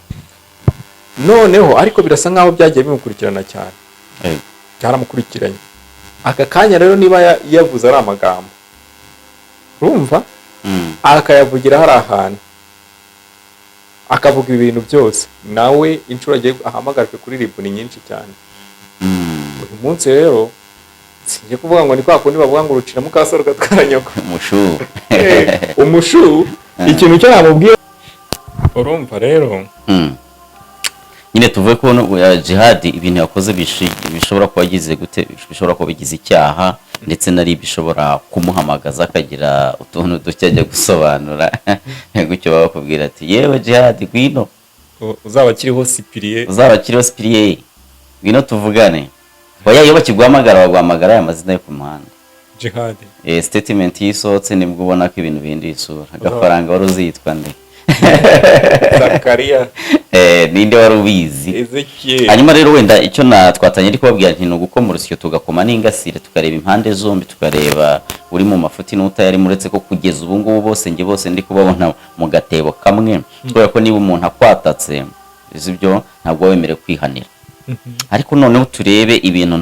Speaker 6: noneho ariko birasa nkaho byagiye bimukurikirana cyane cyaramukurikiranye aka kanya rero niba yavuze ari amagambo urumva akayavugira hari ahantu akavuga ibintu byose nawe inshuro agiye ahamagarwe kuri ribu ni nyinshi cyane uyu munsi rero sinjye kuvuga ngo ni kwa kundi bavuga ngo urucira mukasoro gatwara nyoko
Speaker 7: umushu
Speaker 6: umushu ikintu cyo namubwiye urumva rero
Speaker 7: nyine tuvuye ko jihad ibintu yakoze bishobora kuba agize gute, bishobora kuba bigize icyaha ndetse nari bishobora kumuhamagaza akagira utuntu duke ajya gusobanura gutyo bakubwira ati yewe jihad gwino
Speaker 6: uzaba kiriho Cyprien
Speaker 7: gwino tuvugane oya iyo bakiguhamagara bagwamagara aya mazina yo ku muhanda
Speaker 6: jihad
Speaker 7: statement yisohotse nibwo ubona ko ibintu bindi isura agafaranga wari uzitwa nde
Speaker 6: Zakaria
Speaker 7: ninde wari ubizi
Speaker 6: Ezekiel.
Speaker 7: Hanyuma rero wenda icyo twatanye ari kubabwira nti nugukoma urusyo tugakoma n'ingasire tukareba impande zombi tukareba uri mu mafuti n'utayari muretse ko kugeza ubu ngubu bose ndi kubabona mu gatebo kamwe kubera ko niba umuntu akwatatse izibyo ntabwo wemere kwihanira ariko noneho turebe ibintu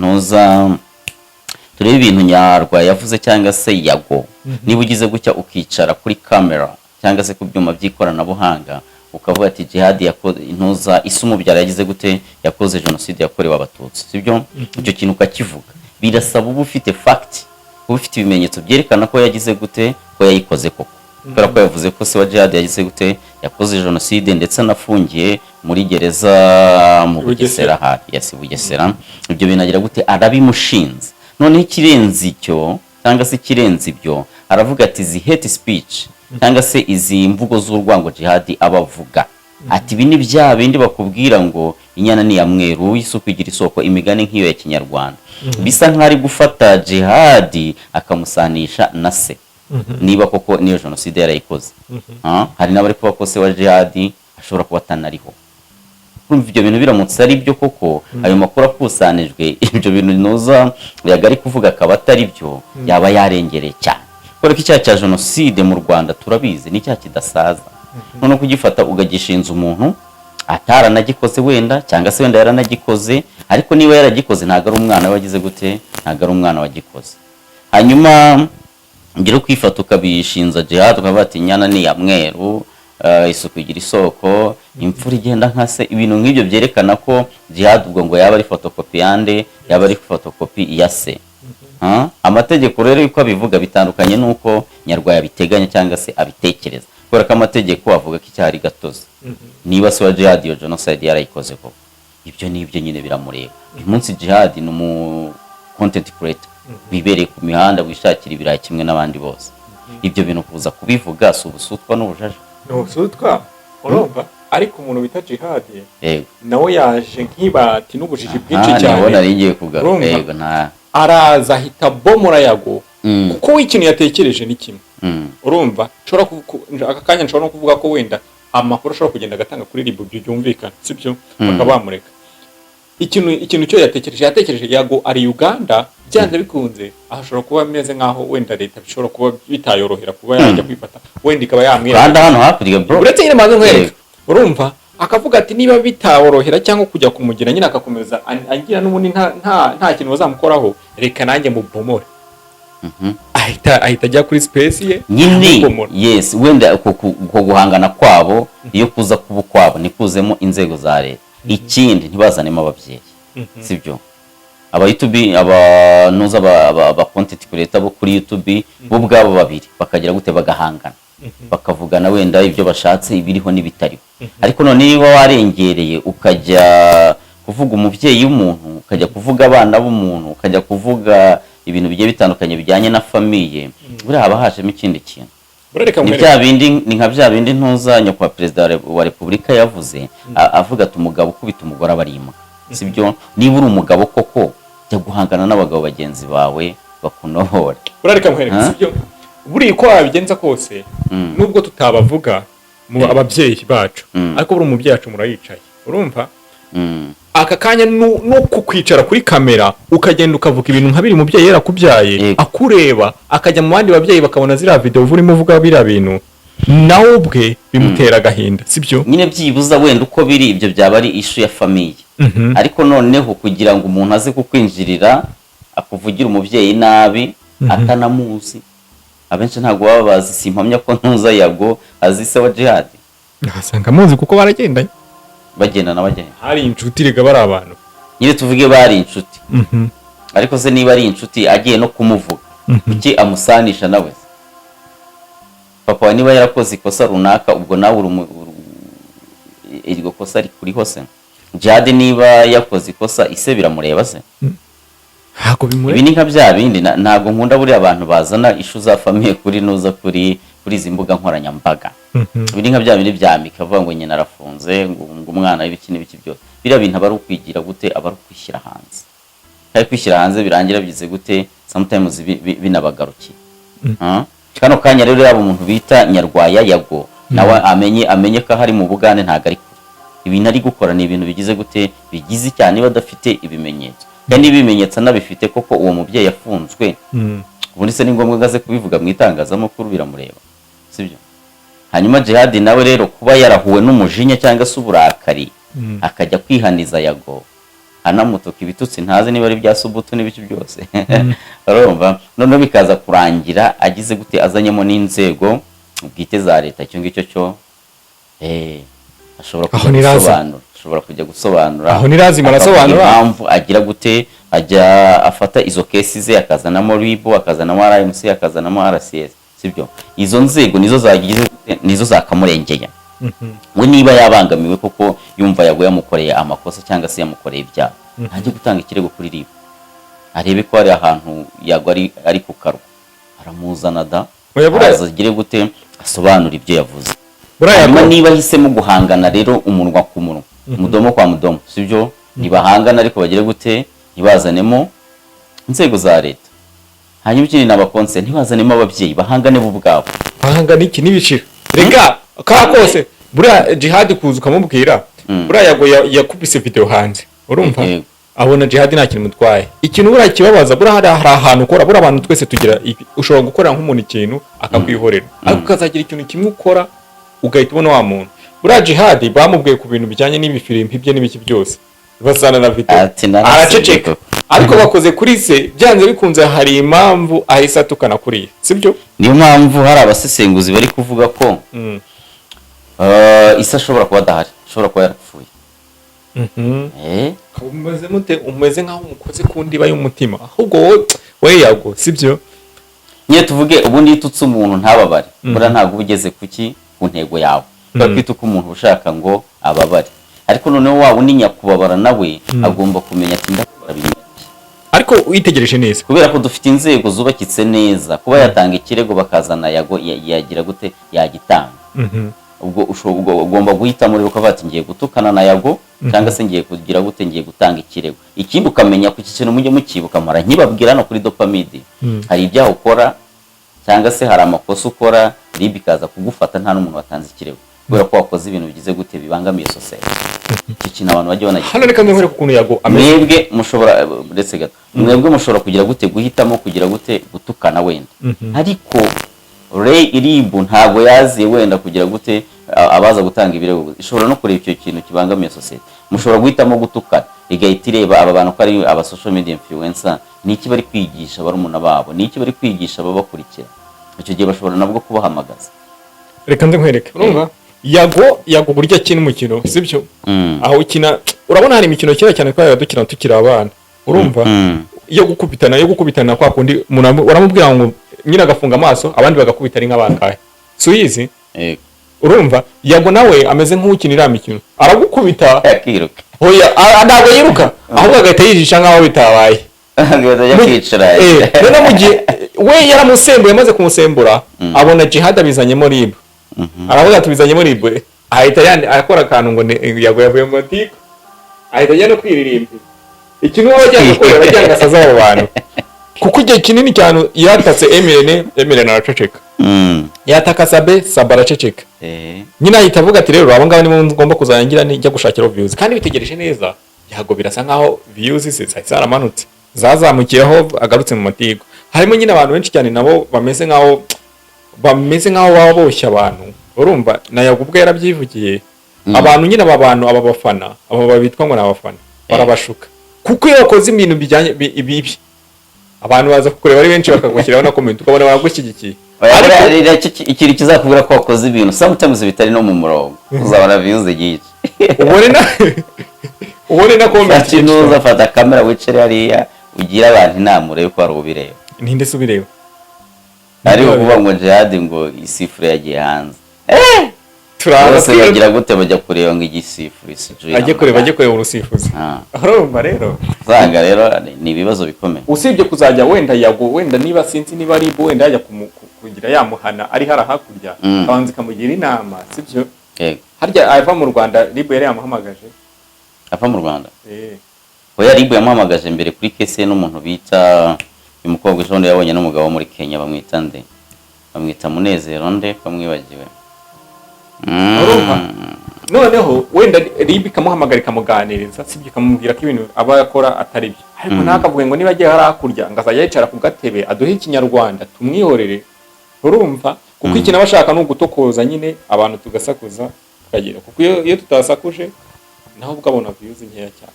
Speaker 7: Nyarwa yavuze cyangwa se Yago niba ugize gutya ukicara kuri kamera cyangwa se ku byuma by'ikoranabuhanga ukavuga ati jihad yakoze intuza isumubyara yagize gute yakoze genocide yakorewe abatutsi sibyo icyo kintu ukakivuga birasaba uba ufite fact uba ufite ibimenyetso byerekana ko yagize gute ko yayikoze koko kubera ko yavuze ko se wa jihad yagize gute yakoze genocide ndetse anafungiye muri gereza mu Bugesera Bugesera ibyo binagira gute arabimushinze noneho ikirenze icyo cyangwa se ikirenze ibyo aravuga ati zi hate speech cyangwa se izi mvugo z'urwango jihad abavuga ati ibi ni bya bindi bakubwira ngo inyana ni ya mweru isuku igira isoko imigani nk'iyo ya kinyarwanda bisa nk'ari gufata jihad akamusanisha na se niba koko niyo genocide yarayikoze hari n'abari kuba ko se wa jihad ashobora kuba atanariho kumva ibyo bintu biramutse ari byo koko ayo makuru akusanijwe ibyo bintu noza yagari kuvuga akaba atari byo yaba yarengereye cyane kubera ko icyaha cya genocide mu Rwanda turabizi ni icyaha kidasaza none kugifata ugagishinza umuntu ataranagikoze wenda cyangwa se wenda yaranagikoze ariko niba yaragikoze ntago ari umwana wagize gute ntago ari umwana wagikoze hanyuma ngiro kwifata ukabishinza jihad ukavuga ati inyana ni ya mweru isuku igira isoko imfura igenda nka se ibintu nk'ibyo byerekana ko jihad ubwo ngo yaba ari fotokopi yande yaba ari fotokopi ya se amategeko rero yuko abivuga bitandukanye nuko Nyarwa yabiteganya cyangwa se abitekereza kubera ko amategeko avuga ko icyaha ari gatozi niba se wa jihad iyo genocide yarayikoze koko ibyo nibyo nyine biramureba uyu munsi jihad ni umu content creator bibereye ku mihanda wishakira ibirayi kimwe n'abandi bose ibyo bintu kuza kubivuga si ubusutwa n'ubujaje
Speaker 6: n'ubusutwa urumva ariko umuntu bita jihad
Speaker 7: yego
Speaker 6: nawe yaje nk'ibati n'ubujiji bwinshi cyane
Speaker 7: nabona ringiye kugaruka yego nta
Speaker 6: araza ahita bomora Yago kuko ikintu yatekereje ni kimwe urumva aka kanya nshobora no kuvuga ko wenda amakuru ashobora kugenda agatanga kuri ribu byumvikana sibyo bakaba bamureka ikintu cyo yatekereje Yago ari Uganda byanze bikunze ashobora kuba ameze nkaho wenda leta bishobora kuba bitayorohera kuba yajya kwifata wenda ikaba yamwira
Speaker 7: kandi hano hakurya bro
Speaker 6: uretse nyine maze nkwereka urumva akavuga ati niba bitaworohera cyangwa kujya kumugira nyine akakomeza agira n'ubundi nta kintu bazamukoraho reka nanjye mubomore ahita ajya kuri space ye
Speaker 7: nyine yes wenda uko guhangana kwabo iyo kuza kuba kwabo nikuzemo inzego za leta ikindi ntibazanemo ababyeyi sibyo aba YouTube abanuza aba content creator bo kuri YouTube bo ubwabo babiri bakagira gute bagahangana bakavugana wenda ibyo bashatse ibiriho n'ibitariho ariko none niba warengereye ukajya kuvuga umubyeyi w'umuntu ukajya kuvuga abana b'umuntu ukajya kuvuga ibintu bigiye bitandukanye bijyanye na famiye buriya haba hajemo ikindi kintu ni nka bya bindi ntuzanya kwa perezida wa repubulika yavuze avuga ati umugabo ukubita umugore abarimba sibyo niba uri umugabo koko jya guhangana n'abagabo bagenzi bawe bakunohore
Speaker 6: urareka mwereka sibyo buri ko wabigenza kose nubwo tutabavuga mu ababyeyi bacu ariko buri umubyeyi wacu murayicaye urumva aka kanya no kukwicara kuri kamera ukagenda ukavuga ibintu nka biri umubyeyi yarakubyaye akureba akajya mu bandi babyeyi bakabona zira video urimo uvuga bira bintu nawe ubwe bimutera agahinda sibyo
Speaker 7: nyine byibuza wenda uko biri ibyo byaba ari issue ya famille ariko noneho kugira ngo umuntu aze kukwinjirira akuvugira umubyeyi nabi atanamuzi abenshi ntago baba bazi simpamya ko ntuza Yago azi se wa jihad
Speaker 6: nasanga muzi kuko
Speaker 7: bagenda
Speaker 6: hari inshuti rega bari abantu
Speaker 7: nyine tuvuge bari inshuti ariko se niba ari inshuti agiye no kumuvuga kuki amusanisha nawe papa wawe niba yarakoze ikosa runaka ubwo nawe iryo kosa ari kuri hose Jihad niba yakoze ikosa ise biramureba se
Speaker 6: ntabwo bimureba
Speaker 7: ibi ni nka bya bindi ntabwo nkunda buri abantu bazana ishu za famiye kuri nuza kuri izi mbuga nkoranyambaga ibi ni nka bya bindi bya mika avuga ngo nyina arafunze ngo umwana w'ibiki n'ibiki byose biriya bintu aba ari ukwigira gute aba ari ukwishyira hanze kandi kwishyira hanze birangira bigize gute sometimes binabagarukiye kano kanya rero yaba umuntu bita Nyarwaya Yago nawe amenye ko hari mu Bugande ntago ari ibintu ari gukora ni ibintu bigize gute bigize cyane badafite ibimenyetso kandi ibimenyetso nabifite koko uwo mubyeyi yafunzwe ubundi se ni ngombwa ngaze kubivuga mu itangazamakuru biramureba sibyo hanyuma Jihad nawe rero kuba yarahuwe n'umujinya cyangwa se uburakari akajya kwihaniza Yago anamutuka ibitutsi ntazi niba ari bya Subutu n'ibiki byose urumva none bikaza kurangira agize gute azanyemo n'inzego ubwite za leta icyo ngicyo cyo ashobora kujya gusobanura
Speaker 6: aho nirazima arasobanura
Speaker 7: impamvu agira gute ajya afata izo cases ze akazanamo RIB akazanamo RMC akazanamo RCS sibyo izo nzego nizo zakamurengeye we niba yabangamiwe koko yumva Yago yamukoreye amakosa cyangwa se yamukoreye ibyaha ntajye gutanga ikirego kuri RIB arebe ko ari ahantu Yago ari ku karwa aramuzana da azagire gute asobanura ibyo yavuze hanyuma niba hisemo guhangana rero umunwa ku munwa mudomo kwa mudomo sibyo nibahangana ariko bagire gute nibazanemo inzego za leta hanyuma ikindi n'abakonse ntibazanemo ababyeyi bahangane bo ubwabo
Speaker 6: bahangana iki n'ibiciro rega kose buriya Jihad kuza ukamubwira buriya Yago yakubise video hanze urumva abona Jihad nta kintu mutwaye ikintu buriya kibabaza buriya hari ahantu ukora buriya abantu twese tugira ushobora gukora nk'umuntu ikintu akakwihorera ariko ukazagira ikintu kimwe ukora ugahita ubona wa muntu buriya Jihad bamubwiye ku bintu bijyanye n'ibifirimbi bye n'ibiki byose basana na video araceceka ariko bakoze kuri se byanze bikunze hari impamvu ahise atukana kuri sibyo
Speaker 7: niyo mpamvu hari abasesenguzi bari kuvuga ko isa ashobora kuba adahari ashobora kuba yarapfuye
Speaker 6: umeze nk'aho umukoze ku ndiba y'umutima ahubwo wowe Yago sibyo
Speaker 7: nye tuvuge ubundi yitutse umuntu ntababare buriya ntabwo uba ugeze ku ntego yawe bakwita uko umuntu ushaka ngo ababare ariko noneho waba undi nyakubabara nawe agomba kumenya ati ndakubara bimwe
Speaker 6: ariko witegereje neza
Speaker 7: kubera ko dufite inzego zubakitse neza kuba yatanga ikirego bakazana Yago yagira gute yagitanga ubwo ugomba guhitamo rero ukavuga ati ngiye gutukana na Yago cyangwa se ngiye kugira gute ngiye gutanga ikirego ikindi ukamenya ku kintu mujye mukibuka mara nkibabwira no kuri Dopamide hari ibyaho ukora cyangwa se hari amakosa ukora RIB ikaza kugufata nta n'umuntu watanze ikirego kubera ko wakoze ibintu bigize gute bibangamiye society iki kintu abantu bajye banagikora
Speaker 6: hano reka mwere kukuntu Yago
Speaker 7: mwebwe mushobora ndetse gato mwebwe mushobora kugira gute guhitamo kugira gute gutukana wenda ariko RIB ntabwo yaziye wenda kugira gute abaza gutanga ibirego ishobora no kureba icyo kintu kibangamiye society mushobora guhitamo gutukana igahita ireba aba bantu ko ari aba social media influencer niki bari kwigisha barumuna babo niki bari kwigisha babakurikira icyo gihe bashobora nabwo kubahamagaza
Speaker 6: reka nkwereke urumva Yago burya akina umukino sibyo aho ukina urabona hari imikino kera cyane twari dukina tukiri abana urumva yo gukubitana kwa kundi uramubwira ngo nyina agafunga amaso abandi bagakubita ari nk'abangahe suyizi urumva Yago nawe ameze nk'ukinira mikino aragukubita
Speaker 7: yakiruka
Speaker 6: oya ntabwo yiruka ahubwo agahita yijisha nk'aho bitabaye none mu gihe we yaramusembuye amaze kumusembura abona Jihad abizanyemo RIB aravuga tubizanyemo RIB ahita akora akantu ngo Yago yavuye mu matiko ahita ajya no kwiririmbira ikintu wajyanye gukorera ajyanye asaza abo bantu kuko igihe kinini cyane yatatse Emirene araceceka yataka Sabe araceceka nyina ahita avuga ati rero abo ngabo ni ngomba kuzangira njya gushakira views kandi bitegereje neza Yago birasa nkaho views zaramanutse zazamukiyeho agarutse mu matigo harimo nyina abantu benshi cyane nabo bameze nkaho baboshya abantu urumva na Yago ubwo yarabyivugiye abantu nyina aba bafana aba babitwa ngo n'abafana barabashuka kuko iyo wakoze ibintu bijyanye ibibi abantu baza kukureba ari benshi bakagushyiraho na comment ukabona baragushyigikiye
Speaker 7: ikintu kizakubwira ko wakoze ibintu sometimes bitari no mu murongo uzabona views nyinshi
Speaker 6: ubone na comment
Speaker 7: uza fata kamera wicare hariya ugira abantu inama urebe ko ari ubireba.
Speaker 6: ninde se ubireba
Speaker 7: Ari ukuvuga ngo Jihad ngo isifure yagiye hanze.
Speaker 6: turaza
Speaker 7: Bose bagira gute bajya kureba ngo igisifure isijwe.
Speaker 6: ajye kureba urusifuzi. urumva rero
Speaker 7: usanga rero ni ibibazo bikomeye.
Speaker 6: usibye kuzajya wenda yago wenda niba sinzi niba ari wenda yajya kugira yamuhana ari hara hakurya abanza kamugira inama sibyo.
Speaker 7: Yego.
Speaker 6: Harya ava mu Rwanda Libu yari yamuhamagaje.
Speaker 7: Ava mu Rwanda. Oya Libu yamuhamagaje mbere kuri kese n'umuntu bita umukobwa ejo yabonye n'umugabo muri Kenya bamwita nde. Bamwita Munezero nde bamwibagiwe.
Speaker 6: Noneho wenda Libu kamuhamagara kamuganiriza sibyo kamubwira ko ibintu aba yakora atari byo. Ariko nakavuga ngo niba agiye hara hakurya ngazajya yicara ku gatebe aduhe ikinyarwanda tumwihorere. Urumva kuko iki nabashaka no gutokoza nyine abantu tugasakuza tukagera kuko iyo tutasakuje naho ubwabona views nkeya cyane.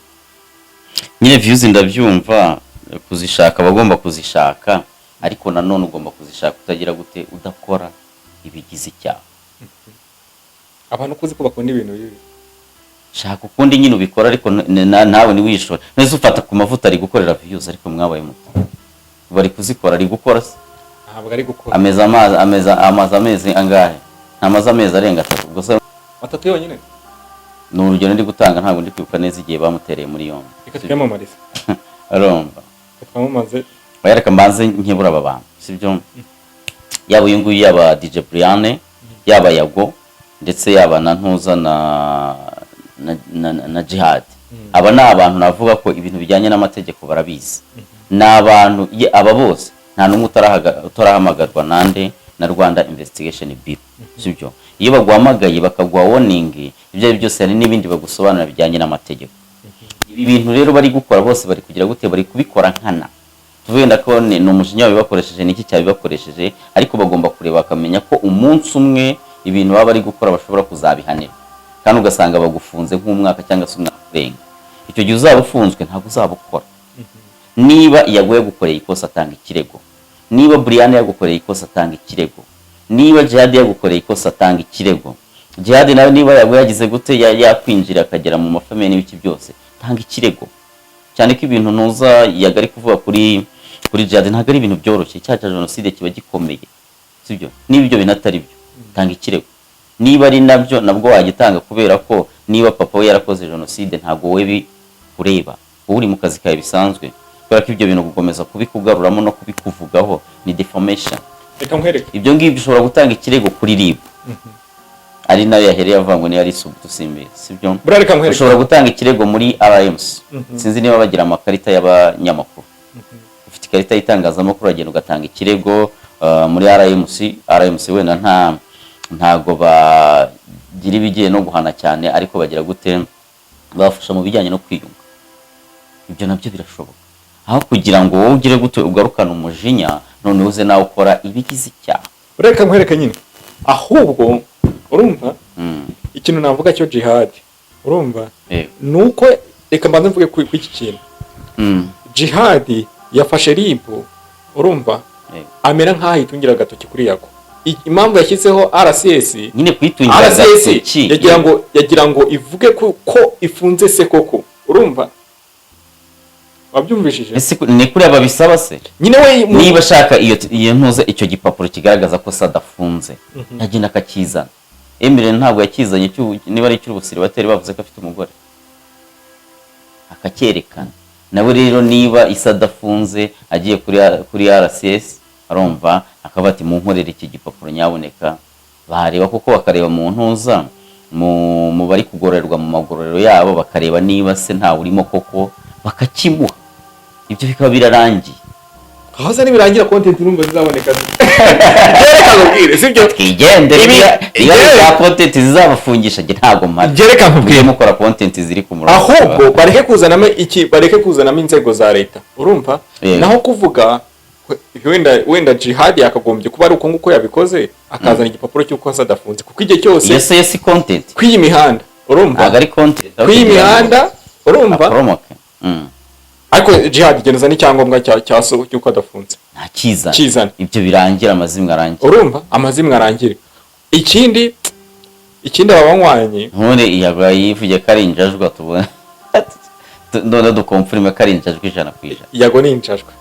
Speaker 7: Nyine views ndabyumva kuzishaka bagomba kuzishaka ariko nanone ugomba kuzishaka utagira gute udakora ibigize icyaha.
Speaker 6: Abantu kuzi ko bakunda ibintu bibi.
Speaker 7: Shaka ukundi nyine ubikora ariko nawe ni wishora. Nese ufata ku mavuta ari gukorera views ariko mwabaye muto. Bari kuzikora ari gukora se.
Speaker 6: Ntabwo ari gukora.
Speaker 7: Amezi angahe? Amazi amezi arenga 3 gusa.
Speaker 6: 3 yonyine.
Speaker 7: Ni urugero ndi gutanga ntabwo ndi kwibuka neza igihe bamutereye muri yombi.
Speaker 6: Reka twamamarize.
Speaker 7: Aromba.
Speaker 6: Twamamaze.
Speaker 7: Bayareka mbanze nkebura aba bantu. Sibyo. Yaba uyu nguyu yaba DJ Brian, yaba Yago ndetse yaba na Ntuza na Jihad. Aba ni abantu navuga ko ibintu bijyanye n'amategeko barabizi. N'abantu aba bose nta numwe utarahamagarwa nande na Rwanda Investigation Bureau. Sibyo. Iyo bagwamagaye bakagwa warning ibyo byose hari n'ibindi bagusobanura bijyanye n'amategeko. Ibi bintu rero bari gukora bose bari kugira gute bari kubikora nkana. Tuvenda ko ni umujinya wabibakoresheje niki cyabibakoresheje ariko bagomba kureba bakamenya ko umunsi umwe ibintu baba bari gukora bashobora kuzabihanira. Kandi ugasanga bagufunze nk'umwaka cyangwa se umwaka urenga. Icyo gihe uzabufunzwe ntabwo uzabukora. Niba yaguye gukoreye ikosa atanga ikirego. Niba Brian yagukoreye ikosa atanga ikirego. Niba Jihad yagukoreye ikosa atanga ikirego. Jihad nawe niba yaguye yagize gute yakwinjira akagera mu mafamiye n'ibiki byose tanga ikirego. Cyane ko ibintu ntuza yagari kuvuga kuri Jihad ntabwo ari ibintu byoroshye cyaca genocide kiba gikomeye. Sibyo? Niba ibyo binatari byo tanga ikirego. Niba ari nabyo nabwo wagitanga kubera ko niba papa we yarakoze genocide ntabwo we kureba. Uri mu kazi kawe bisanzwe. Kubera ko ibyo bintu gukomeza kubikugaruramo no kubikuvugaho ni defamation. Ibyo ngibyo ushobora gutanga ikirego kuri RIB. Ari nayo yahereye avangwa ni ari subutusimbe. Sibyo? Ushobora gutanga ikirego muri RMC. Sinzi niba bagira amakarita y'abanyamakuru. Ufite ikarita y'itangazamakuru agenda ugatanga ikirego muri RMC wenda ntago bagira ibigiye no guhana cyane ariko bagira gute bafasha mu bijyanye no kwiyunga. Ibyo nabyo birashoboka. Aho kugira ngo wowe ugire gute ugarukana umujinya none uze nawe ukora ibigize icyaha.
Speaker 6: Reka nkwereke nyine. Ahubwo urumva ikintu navuga cyo Jihad urumva nuko reka mbanze mvuge ku iki kintu. Jihad yafashe RIB urumva amera nkaho itungira gatoki kuri Yago. Impamvu yashyizeho RCS
Speaker 7: nyine kwitungira gatoki
Speaker 6: yagira ngo ivuge ko ifunze se koko urumva wabyumvishije
Speaker 7: ni kuri ababisaba se
Speaker 6: nyine we
Speaker 7: niba shaka iyo ntuze icyo gipapuro kigaragaza ko sadafunze yagenda akakizana. Emile ntabwo yakizanye niba ari cy'ubusiri bateri bavuze ko afite umugore akacyerekana nawe rero niba isadafunze agiye kuri RCS arumva akabati mu nkorera iki gipapuro nyaboneka bareba kuko bakareba mu ntuza mu bari kugororerwa mu magororero yabo bakareba niba se nta urimo koko bakakimuha. Ibyo bikaba birarangiye.
Speaker 6: Haza nibirangira content urumva zizaboneka. Reka nkubwire sibyo
Speaker 7: twigende iyo content zizabafungisha ntago mari.
Speaker 6: Reka nkubwire
Speaker 7: mukora content ziri ku murongo.
Speaker 6: Ahubwo bareke kuzanamo inzego za leta. Urumva? Naho kuvuga wenda Jihad yakagombye kuba ari uko nguko yabikoze akazana igipapuro cy'uko asadafunze kuko igihe cyose
Speaker 7: yes content
Speaker 6: kwiyi mihanda urumva
Speaker 7: agari content
Speaker 6: kwiyi mihanda urumva ariko Jihad geneza ni cyangombwa cyaso cy'uko adafunze
Speaker 7: nta kizana ibyo birangira amazimwe arangira
Speaker 6: urumva amazimwe arangira ikindi ababanywanye
Speaker 7: nkore iyaga yivuye karinjajwa tubona none dukomfirime ko ari injajwe 100%.
Speaker 6: yago ni injajwe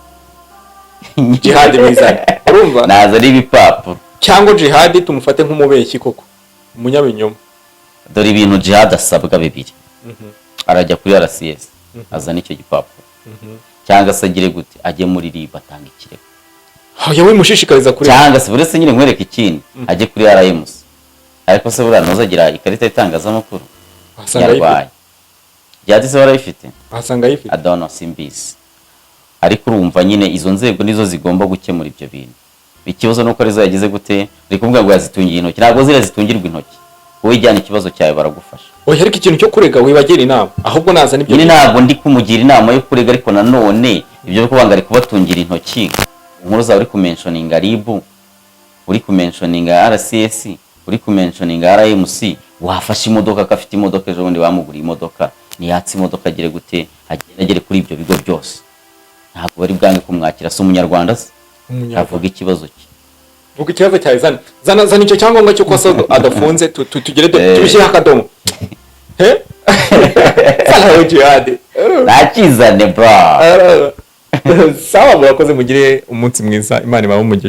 Speaker 6: jihad mizani urumva
Speaker 7: naza ari ibipapuro
Speaker 6: cyangwa jihad tumufate nk'umubeshyi koko umunyabinyoma.
Speaker 7: dore ibintu jihad asabwa bibiri arajya kuri RCS azana icyo gipapuro cyangwa se agire gute ajye muri RIB atanga ikirego
Speaker 6: yawe mushishikariza kuri
Speaker 7: cyangwa se buretse nyine nkwereka ikindi ajye kuri RMC ariko se buriya ntuzagira ikarita itangazamakuru yarwaye byadise barayifite
Speaker 6: asanga yifite
Speaker 7: adono simbizi ariko urumva nyine izo nzego nizo zigomba gukemura ibyo bintu. Ikibazo nuko arizo yagize gute rikuvuga ngo yazitungiye intoki ntabwo zire zitungirwa intoki wowe ijyana ikibazo cyawe baragufasha.
Speaker 6: Oya ariko ikintu cyo kurega wibagira inama ahubwo naza nibyo
Speaker 7: nyine ntabwo ndi kumugira inama yo kurega ariko nanone ibyo byo kubanga ari kubatungira intoki inkuru zawe uri kumentioninga RIB uri kumentioninga RCS uri kumentioninga RMC wafashe imodoka kafite imodoka ejo bundi bamuguriye imodoka niyatse imodoka agire gute agere kuri ibyo bigo byose ntabwo bari bwange kumwakira se umunyarwanda se avuga ikibazo cye
Speaker 6: vuga ikibazo cyawe zana icyo cyangombwa cyo kwasa adafunze tugire tubishyire akadomo sawa jihad
Speaker 7: nakizane bro
Speaker 6: sawa murakoze mugire umunsi mwiza Imana ibahe umugisha.